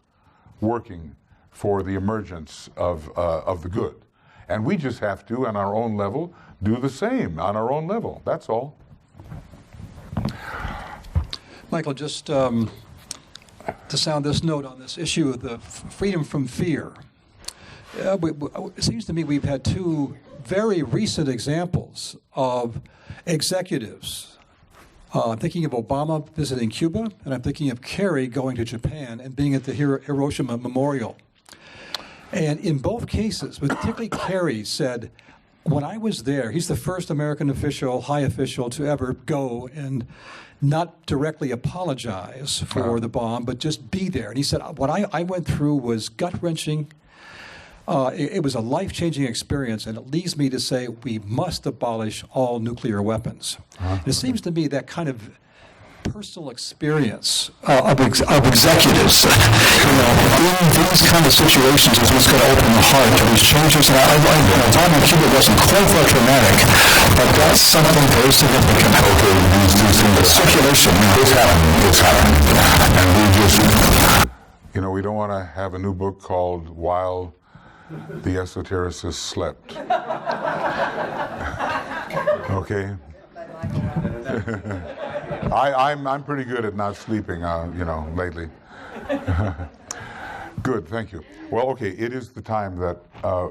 working for the emergence of the good. And we just have to, on our own level, do the same on our own level. That's all. Michael, just... to sound this note on this issue of the freedom from fear. It seems to me we've had two very recent examples of executives. I'm thinking of Obama visiting Cuba, and I'm thinking of Kerry going to Japan and being at the Hiroshima Memorial. And in both cases, but particularly Kerry said, when I was there, he's the first American official, high official, to ever go and not directly apologize for the bomb, but just be there. And he said, what I went through was gut-wrenching. It was a life-changing experience, and it leads me to say we must abolish all nuclear weapons. It seems to me that kind of personal experience of executives in these kind of situations is what's going to open the heart to these changes. And the time in Cuba wasn't quite that dramatic, but that's something very significant. Okay, these things, circulation, it's happening. And we just, we don't want to have a new book called While the Esotericists Slept. Okay? I'm pretty good at not sleeping, lately. Good, thank you. Well, okay, it is the time that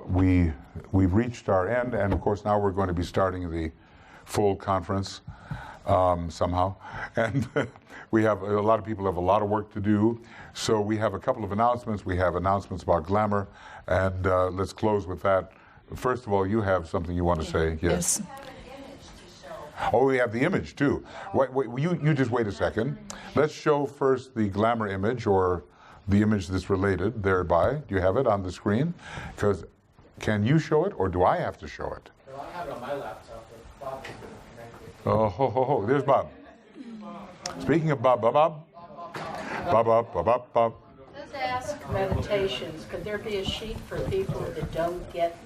we've reached our end, and of course now we're going to be starting the full conference somehow, and we have a lot of people have a lot of work to do. So we have a couple of announcements. We have announcements about glamour, and let's close with that. First of all, you have something you want to say? Yes. Oh, we have the image too. Wait, you just wait a second. Let's show first the glamour image, or the image that's related thereby. Do you have it on the screen? Because can you show it, or do I have to show it? Well, I have it on my laptop, but Bob is going to Oh, ho, ho, ho. There's Bob. Speaking of Bob. Bob. Let's ask meditations. Could there be a sheet for people that don't get,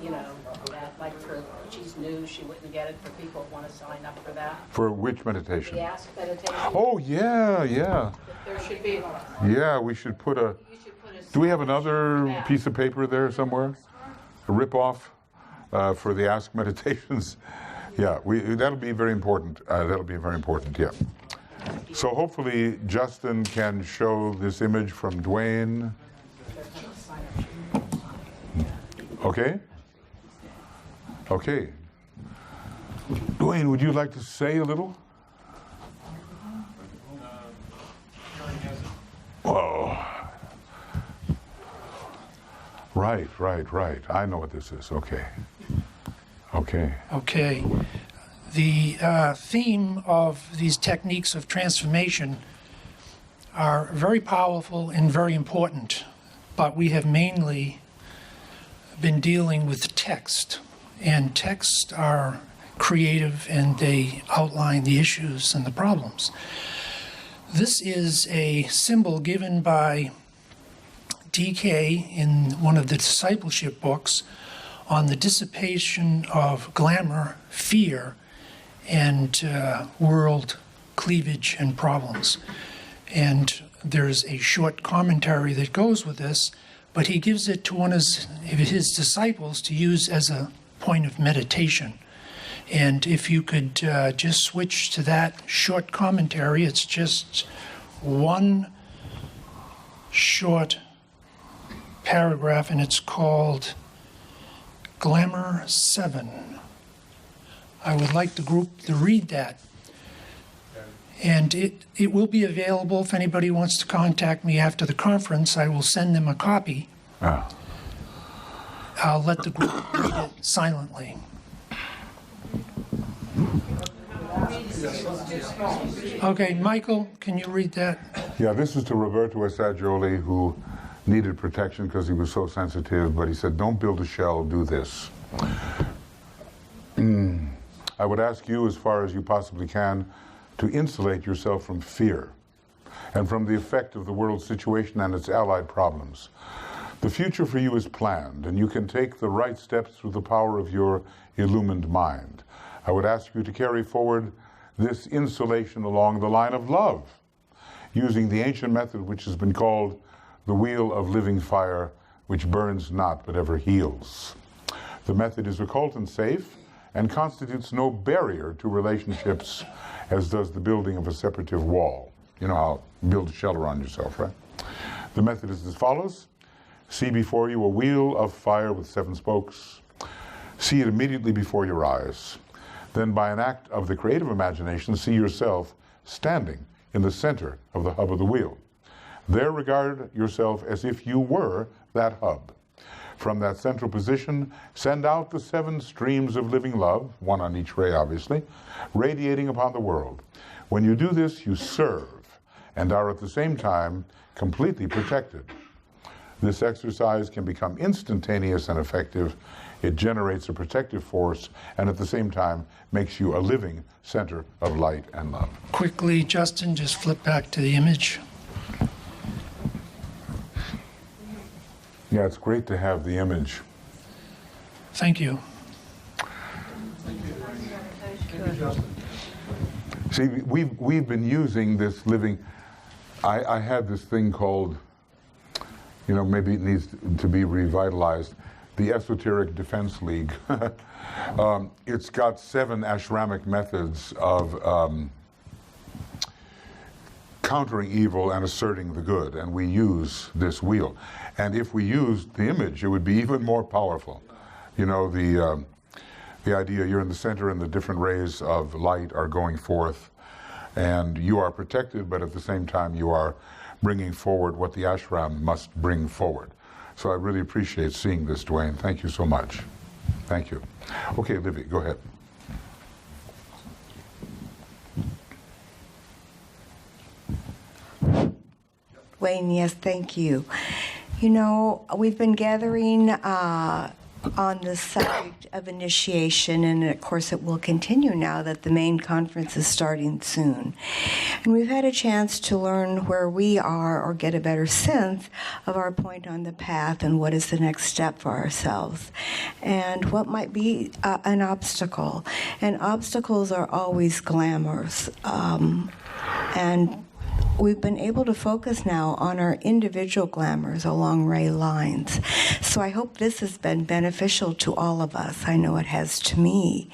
that, like for she's new, she wouldn't get it, for people that want to sign up for that? For which meditation? The Ask meditation. Oh, yeah. There should be one. Yeah, we should put a... Do we have another piece of paper there somewhere? A rip-off for the Ask meditations? Yeah, that'll be very important. Yeah. So hopefully Justin can show this image from Dwayne. Okay? Okay. Dwayne, would you like to say a little? Oh. Right. I know what this is. Okay. The theme of these techniques of transformation are very powerful and very important, but we have mainly been dealing with text, and texts are creative and they outline the issues and the problems. This is a symbol given by DK in one of the discipleship books on the dissipation of glamour, fear, and world cleavage and problems. And there's a short commentary that goes with this, but he gives it to one of his disciples to use as a point of meditation. And if you could just switch to that short commentary, it's just one short paragraph, and it's called Glamour 7. I would like the group to read that. And it will be available if anybody wants to contact me after the conference. I will send them a copy. Ah. I'll let the group read it silently. Okay, Michael, can you read that? Yeah, this is to Roberto Assagioli, who needed protection because he was so sensitive, but he said, don't build a shell, do this. I would ask you, as far as you possibly can, to insulate yourself from fear and from the effect of the world situation and its allied problems. The future for you is planned, and you can take the right steps through the power of your illumined mind. I would ask you to carry forward this insulation along the line of love, using the ancient method which has been called the wheel of living fire, which burns not but ever heals. The method is occult and safe, and constitutes no barrier to relationships, as does the building of a separative wall. You know how you build a shell around yourself, right? The method is as follows. See before you a wheel of fire with 7 spokes. See it immediately before your eyes. Then by an act of the creative imagination, see yourself standing in the center of the hub of the wheel. There regard yourself as if you were that hub. From that central position, send out the 7 streams of living love, 1 on each ray obviously, radiating upon the world. When you do this, you serve and are at the same time completely protected. This exercise can become instantaneous and effective. It generates a protective force and at the same time makes you a living center of light and love. Quickly, Justin, just flip back to the image. Yeah, it's great to have the image. Thank you. See, we've been using this living. I had this thing called, you know, maybe it needs to be revitalized, the Esoteric Defense League. It's got 7 ashramic methods of countering evil and asserting the good, and we use this wheel. And if we used the image, it would be even more powerful. You know, the idea you're in the center and the different rays of light are going forth, and you are protected, but at the same time you are bringing forward what the ashram must bring forward. So I really appreciate seeing this, Dwayne. Thank you so much. Thank you. Okay, Livy, go ahead. Wayne, yes, thank you. You know, we've been gathering on the subject of initiation, and of course it will continue now that the main conference is starting soon. And we've had a chance to learn where we are or get a better sense of our point on the path and what is the next step for ourselves and what might be an obstacle. And obstacles are always glamorous. And we've been able to focus now on our individual glamours along ray lines. So I hope this has been beneficial to all of us. I know it has to me.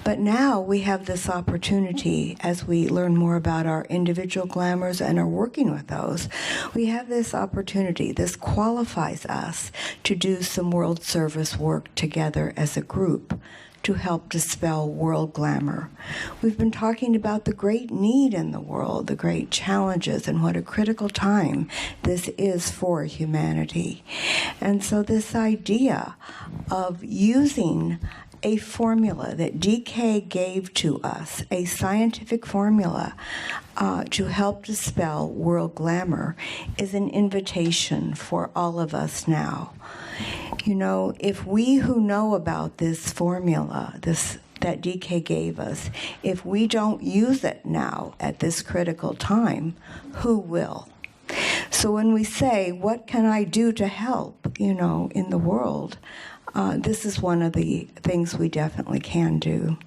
But now we have this opportunity, as we learn more about our individual glamours and are working with those, we have this opportunity. This qualifies us to do some world service work together as a group to help dispel world glamour. We've been talking about the great need in the world, the great challenges, and what a critical time this is for humanity. And so this idea of using a formula that DK gave to us, a scientific formula to help dispel world glamour, is an invitation for all of us now. You know, if we who know about this formula, that DK gave us, if we don't use it now at this critical time, who will? So when we say, what can I do to help, you know, in the world, this is one of the things we definitely can do.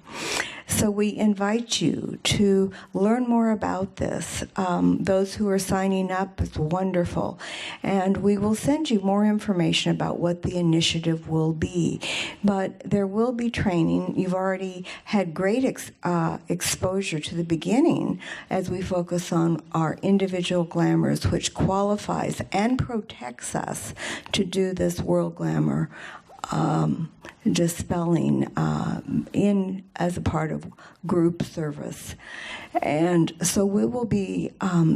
So we invite you to learn more about this. Those who are signing up, it's wonderful. And we will send you more information about what the initiative will be. But there will be training. You've already had great exposure to the beginning as we focus on our individual glamours, which qualifies and protects us to do this world glamour dispelling in as a part of group service. And so we will be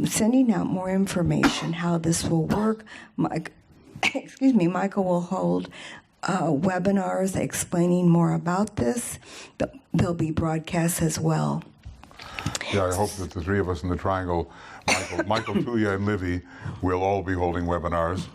sending out more information how this will work. Michael will hold webinars explaining more about this. There'll be broadcasts as well. Yeah, I hope that the three of us in the triangle, Michael, Tuya, and Livy, will all be holding webinars.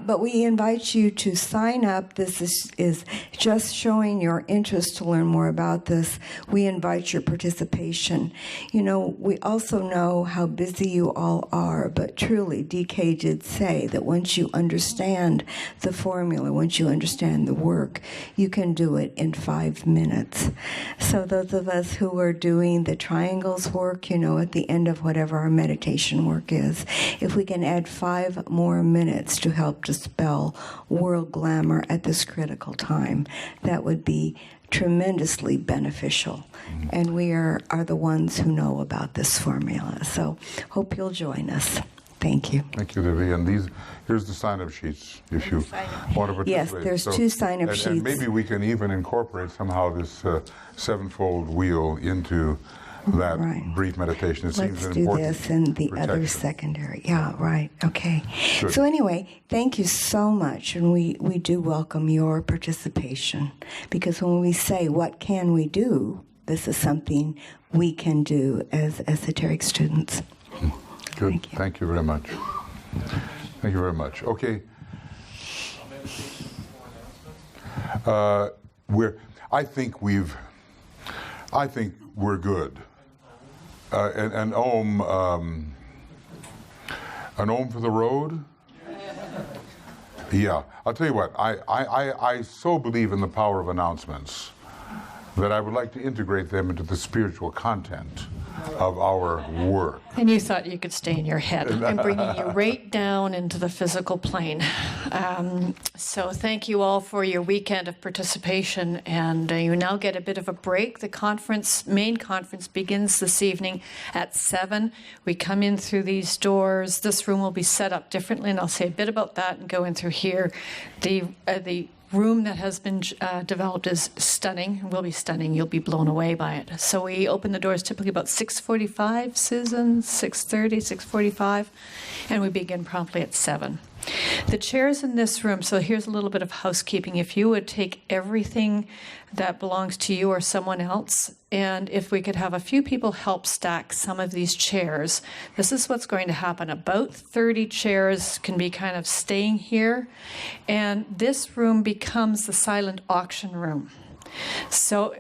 But we invite you to sign up. This is just showing your interest to learn more about this. We invite your participation. You know, we also know how busy you all are, but truly, DK did say that once you understand the formula, once you understand the work, you can do it in 5 minutes. So those of us who are doing the triangles work, you know, at the end of whatever our meditation work is, if we can add 5 more minutes to help dispel world glamour at this critical time, that would be tremendously beneficial. And we are the ones who know about this formula. So hope you'll join us. Thank you. Thank you, Livy. And here's the sign-up sheets if you want to participate. Yes, there's 2 sign-up sheets. And maybe we can even incorporate somehow this sevenfold wheel into that brief meditation. It seems an important Let's do this and the protection. other secondary. Yeah, right. Okay. Good. So anyway, thank you so much. And we do welcome your participation. Because when we say, what can we do? This is something we can do as esoteric students. Good. Thank you very much. Thank you very much. Okay. I think we're good. An ohm for the road. Yeah, I'll tell you what. I so believe in the power of announcements that I would like to integrate them into the spiritual content of our work. And you thought you could stay in your head. I'm bringing you right down into the physical plane. So thank you all for your weekend of participation, and you now get a bit of a break. The main conference begins this evening at 7. We come in through these doors. This room will be set up differently, and I'll say a bit about that and go in through here. The room that has been developed is stunning, will be stunning. You'll be blown away by it. So we open the doors typically about 6:45, Susan, 6:30, 6:45, and we begin promptly at 7. The chairs in this room, so here's a little bit of housekeeping. If you would take everything that belongs to you or someone else, and if we could have a few people help stack some of these chairs, this is what's going to happen. About 30 chairs can be kind of staying here, and this room becomes the silent auction room. So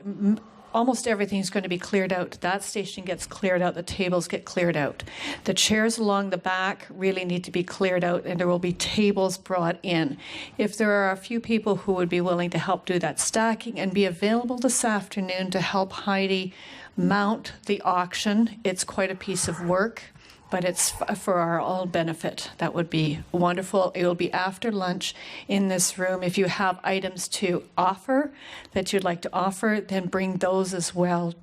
almost everything's going to be cleared out. That station gets cleared out. The tables get cleared out. The chairs along the back really need to be cleared out, and there will be tables brought in. If there are a few people who would be willing to help do that stacking and be available this afternoon to help Heidi mount the auction, it's quite a piece of work, but it's for our all benefit. That would be wonderful. It will be after lunch in this room. If you have items to offer that you'd like to offer, then bring those as well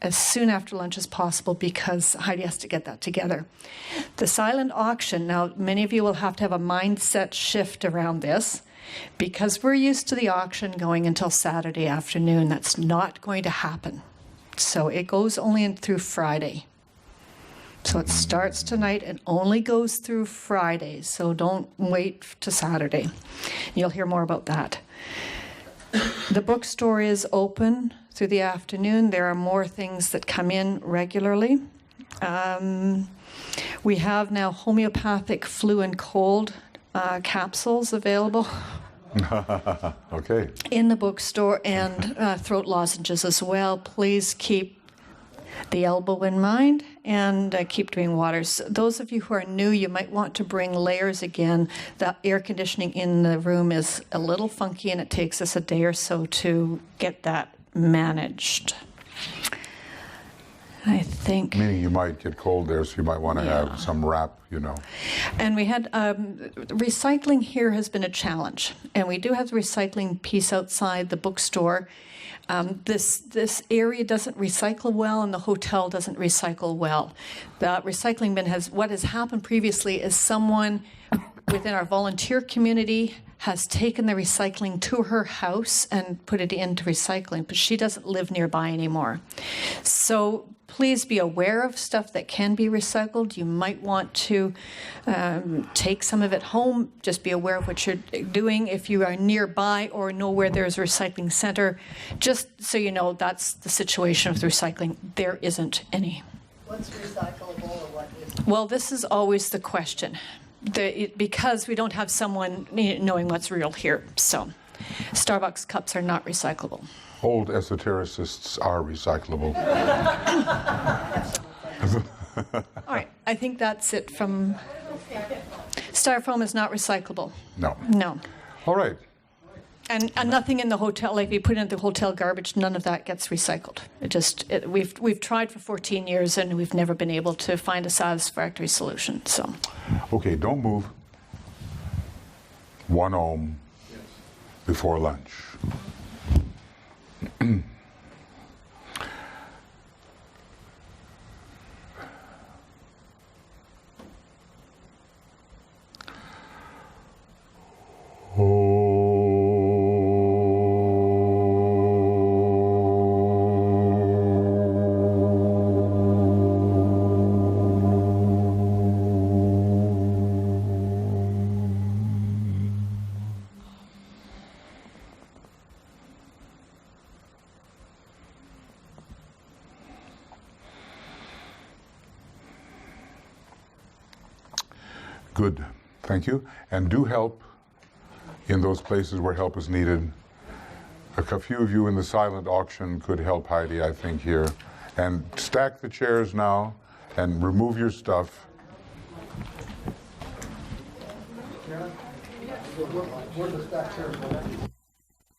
as soon after lunch as possible, because Heidi has to get that together. The silent auction, now many of you will have to have a mindset shift around this, because we're used to the auction going until Saturday afternoon. That's not going to happen. So it goes only through Friday. So it starts tonight and only goes through Friday. So don't wait to Saturday. You'll hear more about that. The bookstore is open through the afternoon. There are more things that come in regularly. We have now homeopathic flu and cold capsules available. Okay. In the bookstore, and throat lozenges as well. Please keep the elbow in mind, and keep doing waters. Those of you who are new, you might want to bring layers again. The air conditioning in the room is a little funky, and it takes us a day or so to get that managed. I think. Meaning you might get cold there, so you might want to have some wrap, you know. And we had recycling here has been a challenge, and we do have the recycling piece outside the bookstore. This area doesn't recycle well, and the hotel doesn't recycle well. The recycling bin what has happened previously is someone within our volunteer community has taken the recycling to her house and put it into recycling, but she doesn't live nearby anymore. So please be aware of stuff that can be recycled. You might want to take some of it home. Just be aware of what you're doing. If you are nearby or know where there's a recycling center, just so you know, that's the situation with recycling. There isn't any. What's recyclable or what isn't? Well, this is always the question. Because we don't have someone knowing what's real here. So Starbucks cups are not recyclable. Old esotericists are recyclable. All right, I think that's it from... Styrofoam is not recyclable. No. No. All right. And nothing in the hotel, like we put in the hotel garbage, none of that gets recycled. We've tried for 14 years and we've never been able to find a satisfactory solution. So. Okay, don't move. 1 ohm before lunch. Good, thank you. And do help in those places where help is needed. A few of you in the silent auction could help Heidi, I think, here. And stack the chairs now and remove your stuff. Where the stack chairs go?